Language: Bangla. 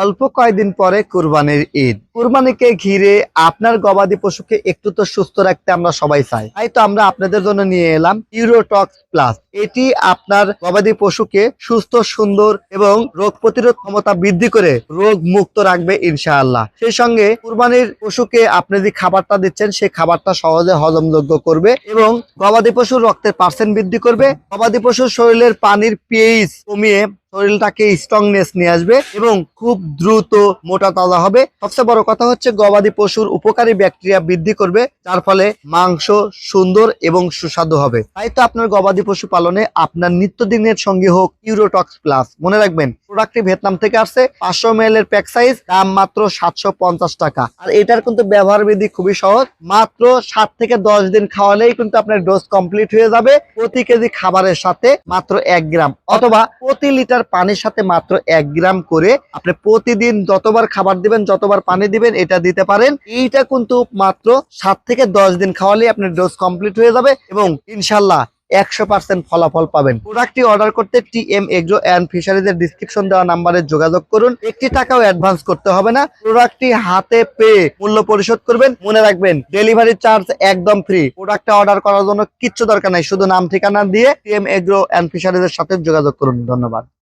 অল্প কয়েকদিন পরে কুরবানির ঈদ। কুরবানিকে ঘিরে আপনার গবাদি পশুকে একটু তো সুস্থ রাখতে আমরা সবাই চাই, তাই তো আমরা আপনাদের জন্য নিয়ে এলাম ইউরোটক্স প্লাস। এটি আপনার গবাদি পশুকে সুস্থ, সুন্দর এবং রোগ প্রতিরোধ ক্ষমতা বৃদ্ধি করে রোগ মুক্ত রাখবে ইনশাআল্লাহ। সেই সঙ্গে কুরবানির পশুকে আপনি যে খাবারটা দিচ্ছেন সেই খাবারটা সহজে হজমযোগ্য করবে এবং গবাদি পশুর রক্তের পার্সেন্ট বৃদ্ধি করবে। গবাদি পশুর শরীরের পানির পিএইচ কমিয়ে শরীরটাকে স্ট্রংনেস নিয়ে আসবে এবং খুব দ্রুত মোটা তাজা হবে। সবচেয়ে বড় কথা হচ্ছে গবাদি পশুর উপকারী ব্যাকটেরিয়া বৃদ্ধি করবে, যার ফলে মাংস সুন্দর এবং সুস্বাদু হবে। তাই তো আপনার গবাদি পশু পালনে আপনার নিত্যদিনের সঙ্গী হোক ইউরোটক্স প্লাস। মনে রাখবেন, প্রোডাক্টটি ভিয়েতনাম থেকে আসছে। 500 ml এর প্যাক সাইজ, দাম মাত্র 750 টাকা। আর এটার কিন্তু ব্যবহার বিধি খুবই সহজ। মাত্র 7 থেকে 10 দিন খাওয়ালেই কিন্তু আপনার ডোজ কমপ্লিট হয়ে যাবে। প্রতি কেজি খাবারের সাথে মাত্র 1 গ্রাম অথবা প্রতি লিটার পানির সাথে মাত্র 1 গ্রাম করে আপনি প্রতিদিন যতবার খাবার দিবেন, যতবার পানি দিবেন এটা দিতে পারেন। এইটা কিন্তু মাত্র 7 থেকে 10 দিন খাওয়ালেই আপনার ডোজ কমপ্লিট হয়ে যাবে এবং ইনশাল্লাহ 100% ফলাফল পাবেন। প্রোডাক্টটি অর্ডার করতে টিএম এগ্রো এন্ড ফিশারিজের ডিসক্রিপশন দেওয়া নাম্বারে যোগাযোগ করুন। 1 টাকাও অ্যাডভান্স করতে হবে না। প্রোডাক্টটি হাতে পেয়ে মূল্য পরিশোধ করবেন। মনে রাখবেন, ডেলিভারি চার্জ একদম ফ্রি। প্রোডাক্টটা অর্ডার করার জন্য কিচ্ছু দরকার নাই, শুধু নাম ঠিকানা দিয়ে টিএম এগ্রো এন্ড ফিশারিজের সাথে যোগাযোগ করুন। ধন্যবাদ।